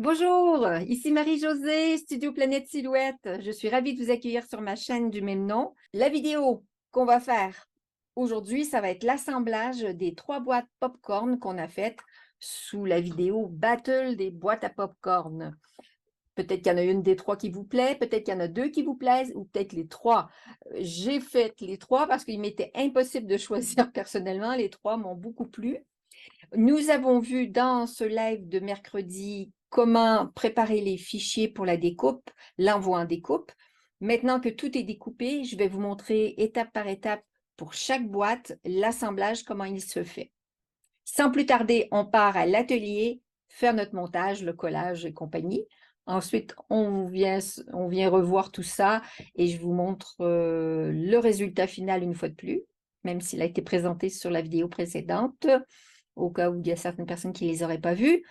Bonjour, ici Marie-Josée, Studio Planète Silhouette. Je suis ravie de vous accueillir sur ma chaîne du même nom. La vidéo qu'on va faire aujourd'hui, ça va être l'assemblage des 3 boîtes popcorn qu'on a faites sous la vidéo Battle des boîtes à popcorn. Peut-être qu'il y en a une des 3 qui vous plaît, peut-être qu'il y en a 2 qui vous plaisent, ou peut-être les 3. J'ai fait les 3 parce qu'il m'était impossible de choisir personnellement. Les 3 m'ont beaucoup plu. Nous avons vu dans ce live de mercredi comment préparer les fichiers pour la découpe, l'envoi en découpe. Maintenant que tout est découpé, je vais vous montrer étape par étape pour chaque boîte l'assemblage, comment il se fait. Sans plus tarder, on part à l'atelier, faire notre montage, le collage et compagnie. Ensuite, on vient revoir tout ça et je vous montre le résultat final une fois de plus, même s'il a été présenté sur la vidéo précédente, au cas où il y a certaines personnes qui ne les auraient pas vues.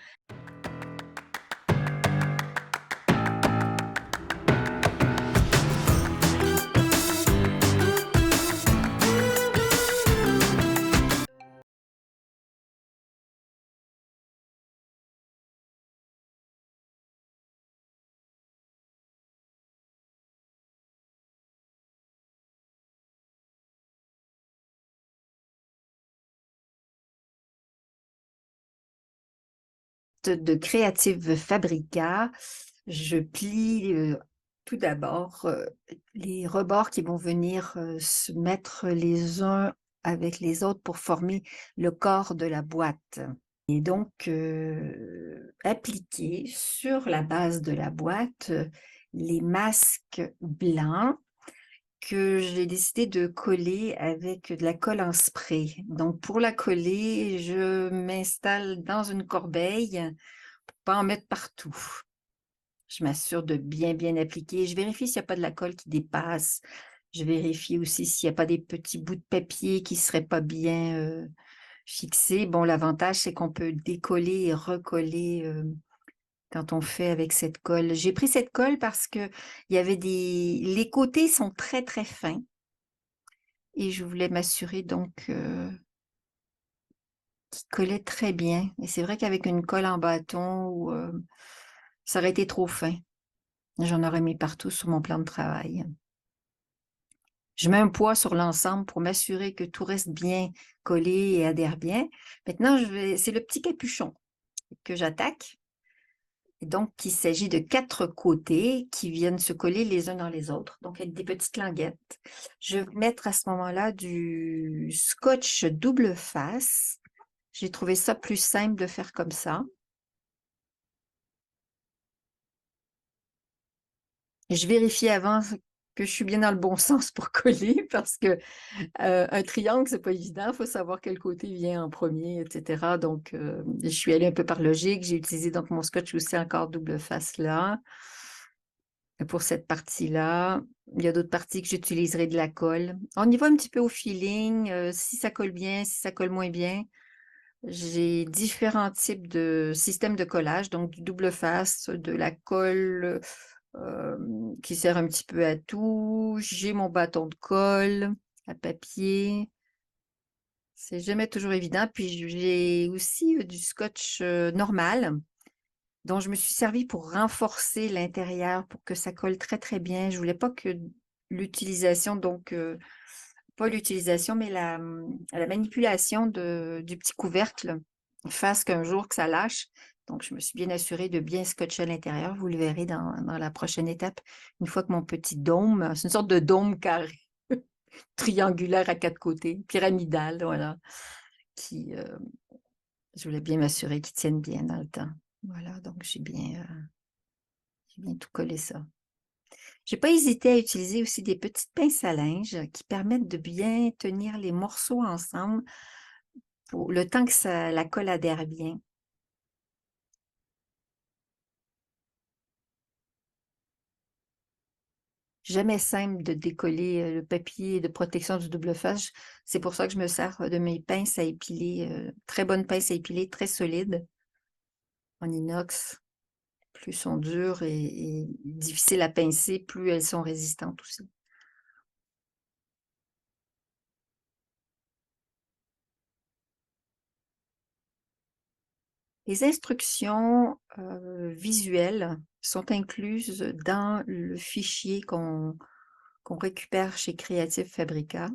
De Creative Fabrica, je plie tout d'abord les rebords qui vont venir se mettre les uns avec les autres pour former le corps de la boîte. Et donc, appliquer sur la base de la boîte les masques blancs que j'ai décidé de coller avec de la colle en spray. Donc, pour la coller, je m'installe dans une corbeille pour pas en mettre partout. Je m'assure de bien appliquer. Je vérifie s'il n'y a pas de la colle qui dépasse. Je vérifie aussi s'il n'y a pas des petits bouts de papier qui ne seraient pas bien fixés. Bon, l'avantage, c'est qu'on peut décoller et recoller quand on fait avec cette colle. J'ai pris cette colle parce que il y avait les côtés sont très fins et je voulais m'assurer donc qu'ils collaient très bien. Et c'est vrai qu'avec une colle en bâton, ça aurait été trop fin. J'en aurais mis partout sur mon plan de travail. Je mets un poids sur l'ensemble pour m'assurer que tout reste bien collé et adhère bien. Maintenant, c'est le petit capuchon que j'attaque. Et donc, il s'agit de 4 côtés qui viennent se coller les uns dans les autres, donc avec des petites languettes. Je vais mettre à ce moment-là du scotch double face. J'ai trouvé ça plus simple de faire comme ça. Et je vérifie avant que je suis bien dans le bon sens pour coller parce que un triangle, c'est pas évident. Il faut savoir quel côté vient en premier, etc. Donc, je suis allée un peu par logique. J'ai utilisé donc mon scotch aussi encore double face là. Pour cette partie-là. Il y a d'autres parties que j'utiliserai de la colle. On y va un petit peu au feeling, si ça colle bien, si ça colle moins bien. J'ai différents types de systèmes de collage, donc du double face, de la colle qui sert un petit peu à tout. J'ai mon bâton de colle à papier. C'est jamais toujours évident. Puis j'ai aussi du scotch normal dont je me suis servie pour renforcer l'intérieur pour que ça colle très bien. Je voulais pas que l'utilisation, donc pas l'utilisation, mais la manipulation du petit couvercle fasse qu'un jour que ça lâche. Donc, je me suis bien assurée de bien scotcher à l'intérieur. Vous le verrez dans la prochaine étape, une fois que mon petit dôme, c'est une sorte de dôme carré, triangulaire à 4 côtés, pyramidal, voilà, qui, je voulais bien m'assurer qu'il tienne bien dans le temps. Voilà, donc j'ai bien tout collé ça. J'ai pas hésité à utiliser aussi des petites pinces à linge qui permettent de bien tenir les morceaux ensemble pour le temps que la colle adhère bien. Jamais simple de décoller le papier de protection du double face. C'est pour ça que je me sers de mes pinces à épiler, très bonnes pinces à épiler, très solides, en inox. Plus sont dures et difficiles à pincer, plus elles sont résistantes aussi. Les instructions visuelles sont incluses dans le fichier qu'on récupère chez Creative Fabrica.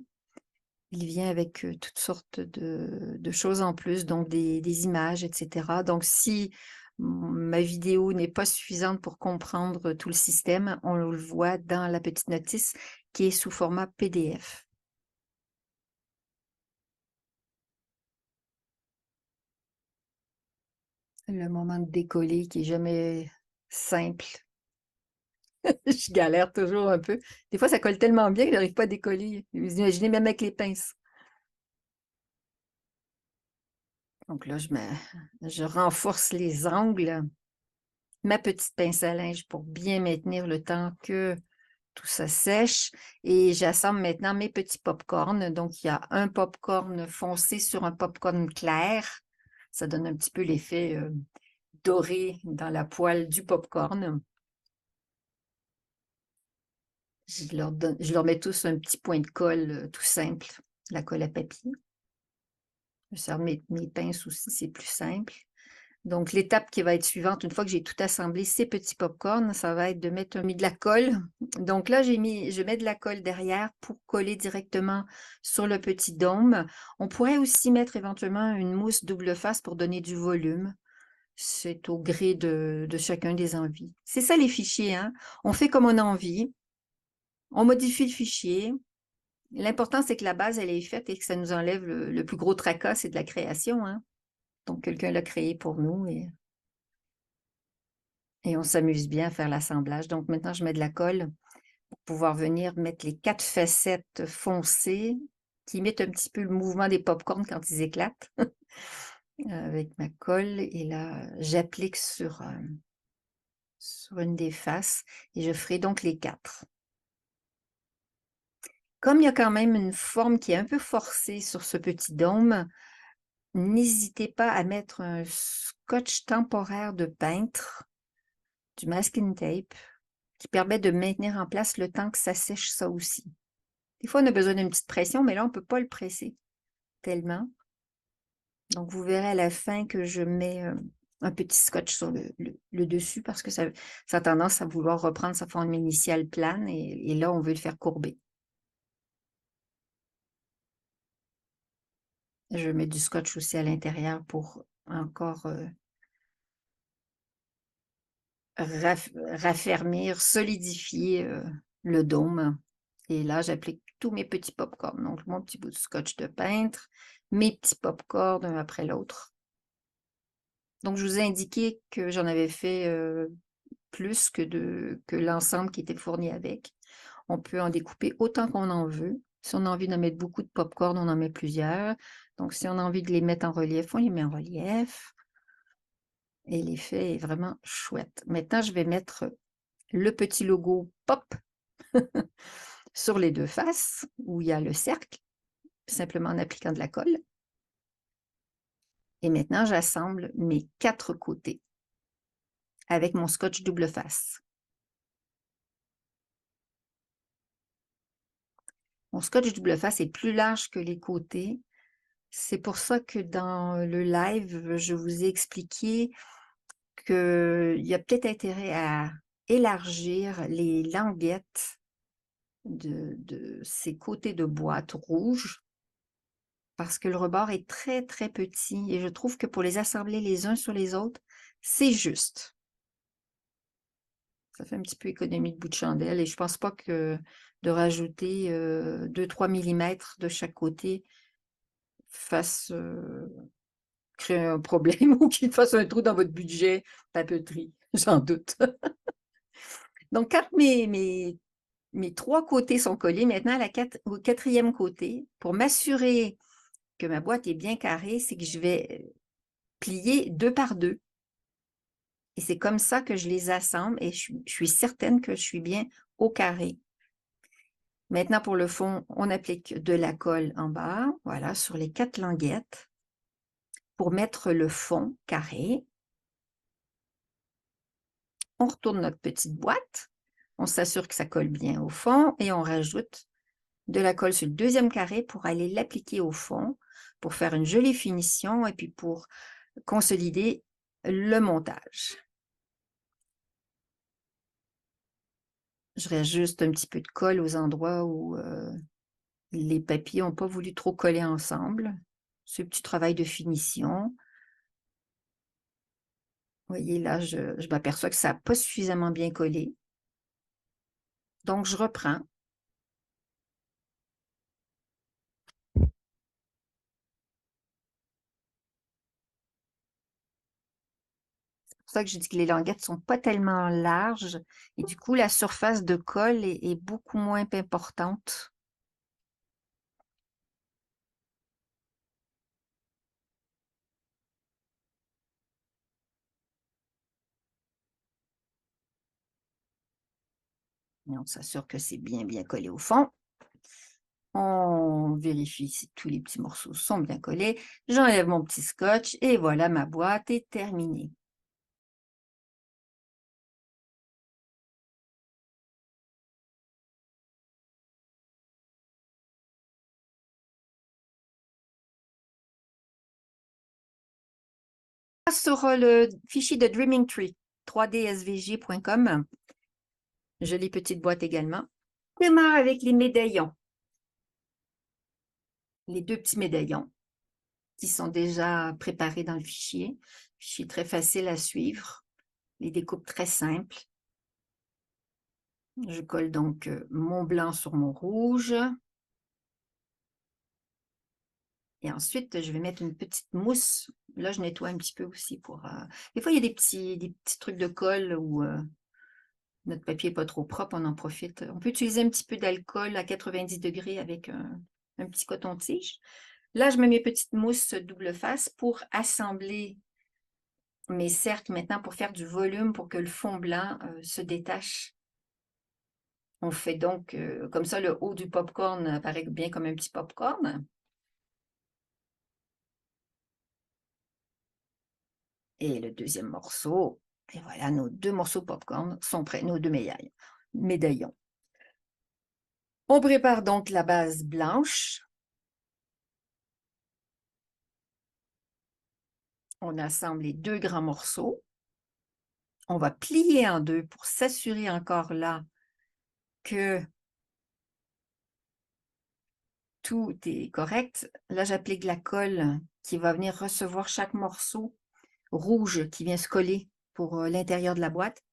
Il vient avec toutes sortes de choses en plus, donc des images, etc. Donc, si ma vidéo n'est pas suffisante pour comprendre tout le système, on le voit dans la petite notice qui est sous format PDF. Le moment de décoller qui est jamais simple. Je galère toujours un peu. Des fois, ça colle tellement bien que je n'arrive pas à décoller. Vous imaginez même avec les pinces. Donc là, je renforce les angles. Ma petite pince à linge pour bien maintenir le temps que tout ça sèche. Et j'assemble maintenant mes petits pop-corn. Donc, il y a un pop-corn foncé sur un pop-corn clair. Ça donne un petit peu l'effet doré dans la poêle du pop-corn. Je leur mets tous un petit point de colle tout simple, la colle à papier. Je sers mes pinces aussi, c'est plus simple. Donc, l'étape qui va être suivante, une fois que j'ai tout assemblé ces petits pop-corn, ça va être de mettre de la colle. Donc là, je mets de la colle derrière pour coller directement sur le petit dôme. On pourrait aussi mettre éventuellement une mousse double face pour donner du volume. C'est au gré de chacun des envies. C'est ça les fichiers, hein? On fait comme on a envie. On modifie le fichier. L'important, c'est que la base, elle est faite et que ça nous enlève le plus gros tracas, c'est de la création, hein? Donc, quelqu'un l'a créé pour nous et on s'amuse bien à faire l'assemblage. Donc, maintenant, je mets de la colle pour pouvoir venir mettre les 4 facettes foncées qui imitent un petit peu le mouvement des pop-corn quand ils éclatent avec ma colle. Et là, j'applique sur une des faces et je ferai donc les 4. Comme il y a quand même une forme qui est un peu forcée sur ce petit dôme, n'hésitez pas à mettre un scotch temporaire de peintre, du masking tape, qui permet de maintenir en place le temps que ça sèche ça aussi. Des fois, on a besoin d'une petite pression, mais là, on ne peut pas le presser tellement. Donc, vous verrez à la fin que je mets un petit scotch sur le dessus parce que ça a tendance à vouloir reprendre sa forme initiale plane et là, on veut le faire courber. Je mets du scotch aussi à l'intérieur pour encore raffermir, solidifier le dôme. Et là, j'applique tous mes petits pop-corn. Donc, mon petit bout de scotch de peintre, mes petits pop-corn un après l'autre. Donc, je vous ai indiqué que j'en avais fait plus que l'ensemble qui était fourni avec. On peut en découper autant qu'on en veut. Si on a envie d'en mettre beaucoup de pop-corn, on en met plusieurs. Donc, si on a envie de les mettre en relief, on les met en relief. Et l'effet est vraiment chouette. Maintenant, je vais mettre le petit logo POP sur les 2 faces, où il y a le cercle, simplement en appliquant de la colle. Et maintenant, j'assemble mes 4 côtés avec mon scotch double face. Mon scotch double face est plus large que les côtés. C'est pour ça que dans le live, je vous ai expliqué qu'il y a peut-être intérêt à élargir les languettes de ces côtés de boîte rouge parce que le rebord est très, très petit et je trouve que pour les assembler les uns sur les autres, c'est juste. Ça fait un petit peu économie de bout de chandelle et je ne pense pas que de rajouter 2-3 mm de chaque côté fasse créer un problème ou qu'il fasse un trou dans votre budget papeterie, j'en doute. Donc, quand mes 3 côtés sont collés, maintenant au 4e côté, pour m'assurer que ma boîte est bien carrée, c'est que je vais plier 2 par 2. Et c'est comme ça que je les assemble et je suis certaine que je suis bien au carré. Maintenant, pour le fond, on applique de la colle en bas, voilà, sur les 4 languettes pour mettre le fond carré. On retourne notre petite boîte, on s'assure que ça colle bien au fond et on rajoute de la colle sur le 2e carré pour aller l'appliquer au fond, pour faire une jolie finition et puis pour consolider le montage. Je rajoute un petit peu de colle aux endroits où les papiers n'ont pas voulu trop coller ensemble. Ce petit travail de finition. Vous voyez, là, je m'aperçois que ça n'a pas suffisamment bien collé. Donc, je reprends. C'est pour ça que je dis que les languettes ne sont pas tellement larges. Et du coup, la surface de colle est beaucoup moins importante. Et on s'assure que c'est bien collé au fond. On vérifie si tous les petits morceaux sont bien collés. J'enlève mon petit scotch et voilà, ma boîte est terminée. Sur le fichier de Dreaming Tree, 3dsvg.com, jolie petite boîte également. On démarre avec les médaillons. Les deux petits médaillons qui sont déjà préparés dans le fichier. Fichier très facile à suivre. Les découpes très simples. Je colle donc mon blanc sur mon rouge. Et ensuite, je vais mettre une petite mousse. Là, je nettoie un petit peu aussi pour... Des fois, il y a des petits trucs de colle où notre papier n'est pas trop propre, on en profite. On peut utiliser un petit peu d'alcool à 90 degrés avec un petit coton-tige. Là, je mets mes petites mousses double face pour assembler mes cercles maintenant, pour faire du volume, pour que le fond blanc se détache. On fait donc comme ça, le haut du popcorn apparaît bien comme un petit popcorn. Et le deuxième morceau, et voilà, nos deux morceaux de popcorn sont prêts, nos deux médaillons. On prépare donc la base blanche. On assemble les deux grands morceaux. On va plier en deux pour s'assurer encore là que tout est correct. Là, j'applique la colle qui va venir recevoir chaque morceau rouge qui vient se coller pour l'intérieur de la boîte.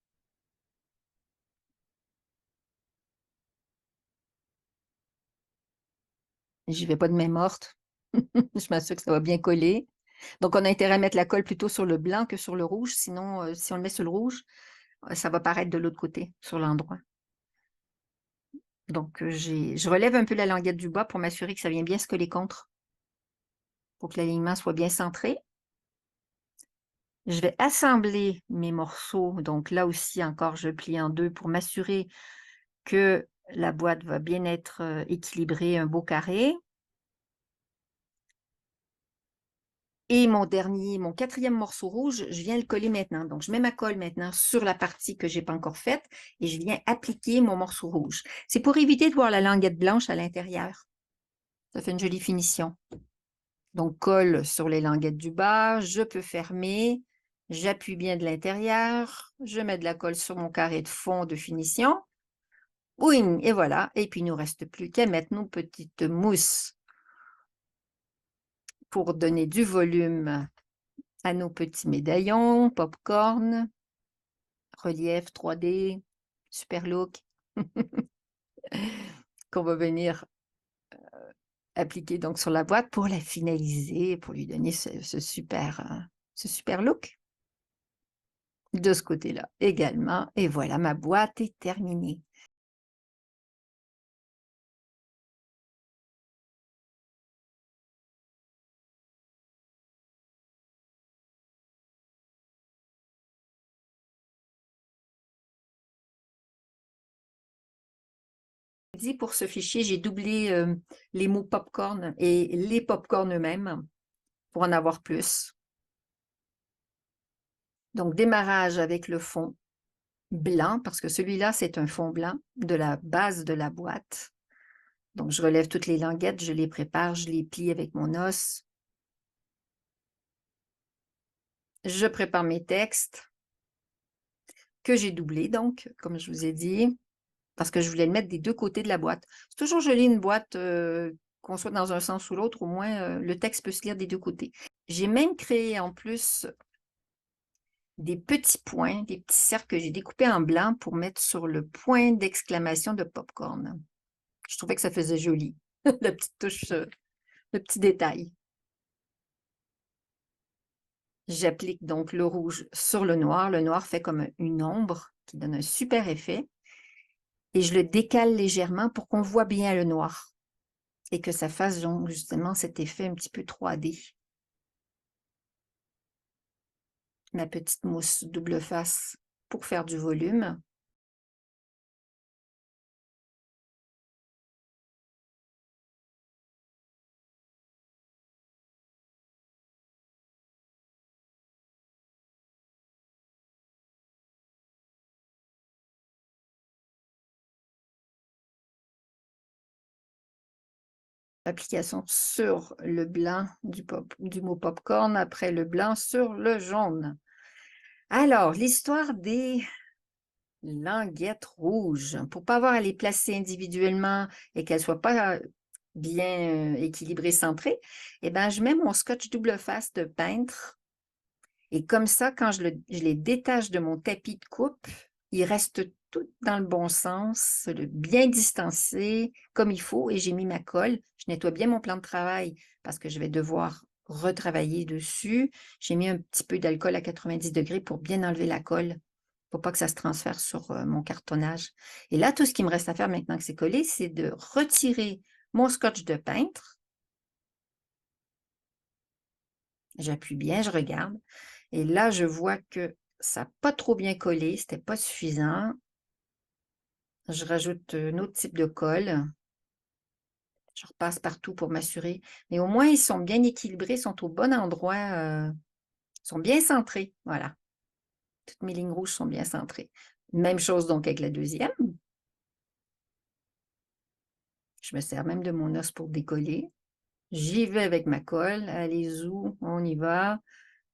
J'y vais pas de main morte. Je m'assure que ça va bien coller. Donc, on a intérêt à mettre la colle plutôt sur le blanc que sur le rouge. Sinon, si on le met sur le rouge, ça va paraître de l'autre côté, sur l'endroit. Donc, je relève un peu la languette du bas pour m'assurer que ça vient bien se coller contre, pour que l'alignement soit bien centré. Je vais assembler mes morceaux. Donc, là aussi, encore, je plie en deux pour m'assurer que la boîte va bien être équilibrée, un beau carré. Et mon quatrième morceau rouge, je viens le coller maintenant. Donc, je mets ma colle maintenant sur la partie que je n'ai pas encore faite et je viens appliquer mon morceau rouge. C'est pour éviter de voir la languette blanche à l'intérieur. Ça fait une jolie finition. Donc, colle sur les languettes du bas, je peux fermer, j'appuie bien de l'intérieur, je mets de la colle sur mon carré de fond de finition. Oui, et voilà. Et puis, il ne nous reste plus qu'à mettre nos petites mousses pour donner du volume à nos petits médaillons, popcorn, relief 3D, super look, qu'on va venir appliquer donc sur la boîte pour la finaliser, pour lui donner ce super look. De ce côté-là également. Et voilà, ma boîte est terminée. Pour ce fichier, j'ai doublé les mots popcorn et les popcorn eux-mêmes pour en avoir plus. Donc, démarrage avec le fond blanc, parce que celui-là, c'est un fond blanc de la base de la boîte. Donc, je relève toutes les languettes, je les prépare, je les plie avec mon os. je prépare mes textes que j'ai doublés, donc, comme je vous ai dit, parce que je voulais le mettre des deux côtés de la boîte. C'est toujours joli une boîte, qu'on soit dans un sens ou l'autre, au moins le texte peut se lire des deux côtés. J'ai même créé en plus des petits points, des petits cercles que j'ai découpés en blanc pour mettre sur le point d'exclamation de popcorn. Je trouvais que ça faisait joli, la petite touche, le petit détail. J'applique donc le rouge sur le noir. Le noir fait comme une ombre qui donne un super effet. Et je le décale légèrement pour qu'on voit bien le noir et que ça fasse donc justement cet effet un petit peu 3D. Ma petite mousse double face pour faire du volume. Application sur le blanc du mot popcorn, après le blanc sur le jaune. Alors, l'histoire des languettes rouges. Pour ne pas avoir à les placer individuellement et qu'elles ne soient pas bien équilibrées, centrées, eh bien, je mets mon scotch double face de peintre. Et comme ça, quand je les détache de mon tapis de coupe, ils restent tout dans le bon sens, bien distancés, comme il faut. Et j'ai mis ma colle. Je nettoie bien mon plan de travail parce que je vais devoir retravailler dessus. J'ai mis un petit peu d'alcool à 90 degrés pour bien enlever la colle, pour pas que ça se transfère sur mon cartonnage. Et là, tout ce qui me reste à faire maintenant que c'est collé, c'est de retirer mon scotch de peintre. J'appuie bien, je regarde. Et là, je vois que ça n'a pas trop bien collé, c'était pas suffisant. Je rajoute un autre type de colle. Je repasse partout pour m'assurer. Mais au moins, ils sont bien équilibrés, sont au bon endroit, sont bien centrés. Voilà. Toutes mes lignes rouges sont bien centrées. Même chose donc avec la deuxième. Je me sers même de mon os pour décoller. J'y vais avec ma colle. Allez, zou, on y va.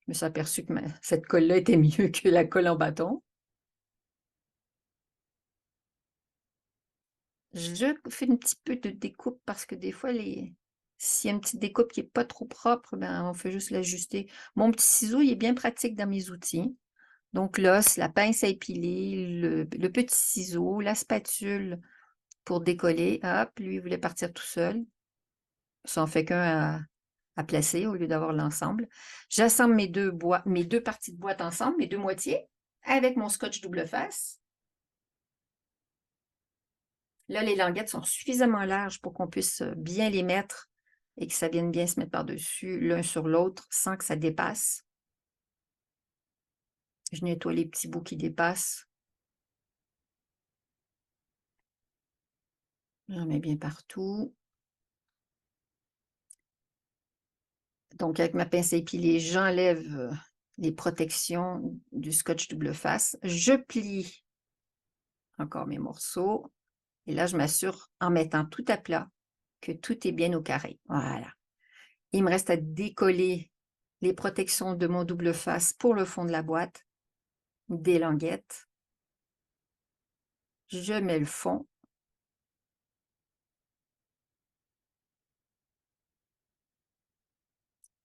Je me suis aperçue que cette colle-là était mieux que la colle en bâton. Je fais un petit peu de découpe parce que des fois, s'il y a une petite découpe qui n'est pas trop propre, ben, on fait juste l'ajuster. Mon petit ciseau, il est bien pratique dans mes outils. Donc l'os, la pince à épiler, le petit ciseau, la spatule pour décoller. Hop, lui, il voulait partir tout seul. Ça en fait qu'un à placer au lieu d'avoir l'ensemble. J'assemble mes deux parties de boîte ensemble, mes deux moitiés, avec mon scotch double face. Là, les languettes sont suffisamment larges pour qu'on puisse bien les mettre et que ça vienne bien se mettre par-dessus l'un sur l'autre sans que ça dépasse. Je nettoie les petits bouts qui dépassent. J'en mets bien partout. Donc, avec ma pince à épiler, j'enlève les protections du scotch double face. Je plie encore mes morceaux. Et là, je m'assure, en mettant tout à plat, que tout est bien au carré. Voilà. Il me reste à décoller les protections de mon double face pour le fond de la boîte, des languettes. Je mets le fond.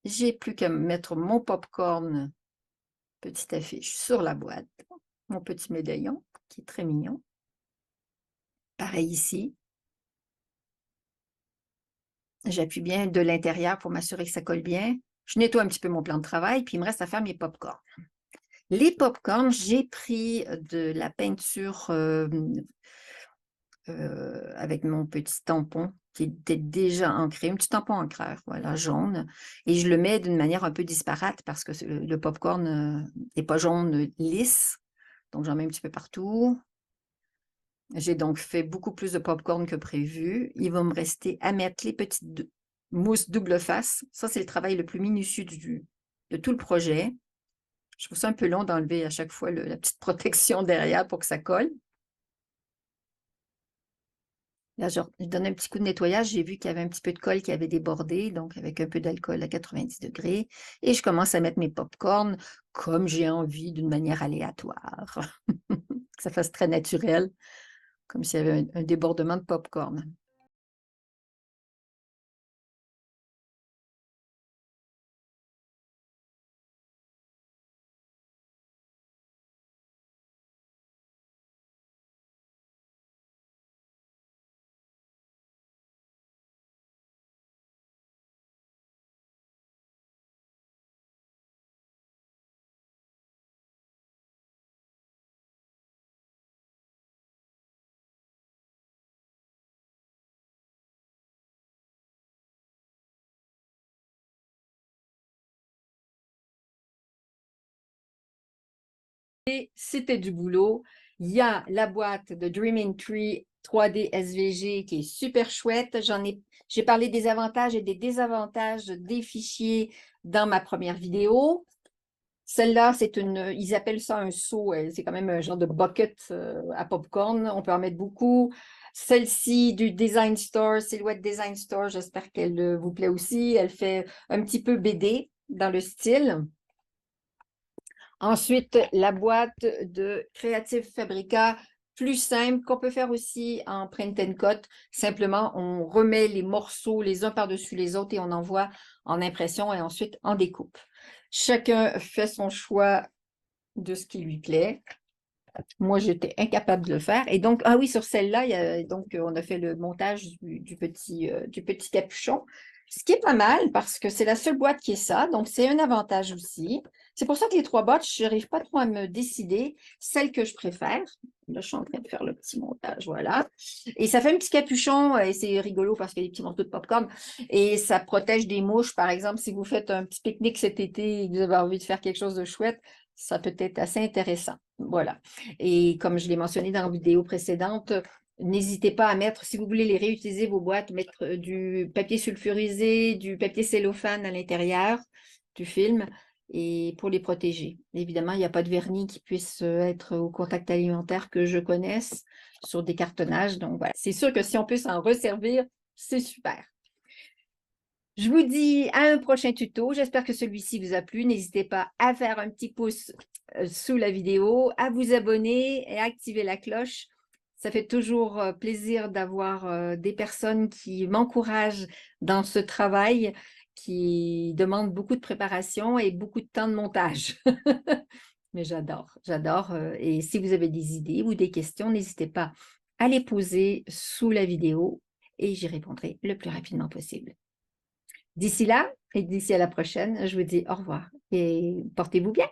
J'ai plus qu'à mettre mon popcorn, petite affiche, sur la boîte. Mon petit médaillon, qui est très mignon. Pareil ici. J'appuie bien de l'intérieur pour m'assurer que ça colle bien. Je nettoie un petit peu mon plan de travail, puis il me reste à faire mes popcorns. Les popcorns, j'ai pris de la peinture avec mon petit tampon qui était déjà ancré, un petit tampon encreur, voilà, jaune. Et je le mets d'une manière un peu disparate parce que le popcorn n'est pas jaune lisse. Donc, j'en mets un petit peu partout. J'ai donc fait beaucoup plus de popcorn que prévu. Il va me rester à mettre les petites mousses double face. Ça, c'est le travail le plus minutieux de tout le projet. Je trouve ça un peu long d'enlever à chaque fois la petite protection derrière pour que ça colle. Là, je donne un petit coup de nettoyage. J'ai vu qu'il y avait un petit peu de colle qui avait débordé, donc avec un peu d'alcool à 90 degrés. Et je commence à mettre mes pop-corn comme j'ai envie, d'une manière aléatoire. Que ça fasse très naturel, comme s'il y avait un débordement de pop-corn. Et c'était du boulot. Il y a la boîte de Dreaming Tree 3D SVG qui est super chouette. J'ai parlé des avantages et des désavantages des fichiers dans ma première vidéo. Celle-là, ils appellent ça un seau, c'est quand même un genre de bucket à popcorn. On peut en mettre beaucoup. Celle-ci du Design Store, Silhouette Design Store, j'espère qu'elle vous plaît aussi. Elle fait un petit peu BD dans le style. Ensuite, la boîte de Creative Fabrica, plus simple, qu'on peut faire aussi en print and cut. Simplement, on remet les morceaux les uns par-dessus les autres et on envoie en impression et ensuite en découpe. Chacun fait son choix de ce qui lui plaît. Moi, j'étais incapable de le faire. Et donc, ah oui, sur celle-là, on a fait le montage du petit capuchon, ce qui est pas mal parce que c'est la seule boîte qui est ça. Donc, c'est un avantage aussi. C'est pour ça que les 3 boîtes, je n'arrive pas trop à me décider. Celle que je préfère. Là, je suis en train de faire le petit montage, voilà. Et ça fait un petit capuchon et c'est rigolo parce qu'il y a des petits morceaux de popcorn et ça protège des mouches. Par exemple, si vous faites un petit pique-nique cet été et que vous avez envie de faire quelque chose de chouette, ça peut être assez intéressant. Voilà. Et comme je l'ai mentionné dans la vidéo précédente, n'hésitez pas à mettre, si vous voulez les réutiliser, vos boîtes, mettre du papier sulfurisé, du papier cellophane à l'intérieur du film et pour les protéger. Évidemment, il n'y a pas de vernis qui puisse être au contact alimentaire que je connaisse sur des cartonnages. Donc voilà, c'est sûr que si on peut s'en resservir, c'est super. Je vous dis à un prochain tuto. J'espère que celui-ci vous a plu. N'hésitez pas à faire un petit pouce sous la vidéo, à vous abonner et à activer la cloche. Ça fait toujours plaisir d'avoir des personnes qui m'encouragent dans ce travail qui demande beaucoup de préparation et beaucoup de temps de montage. Mais j'adore, j'adore. Et si vous avez des idées ou des questions, n'hésitez pas à les poser sous la vidéo et j'y répondrai le plus rapidement possible. D'ici là, et d'ici à la prochaine, je vous dis au revoir et portez-vous bien.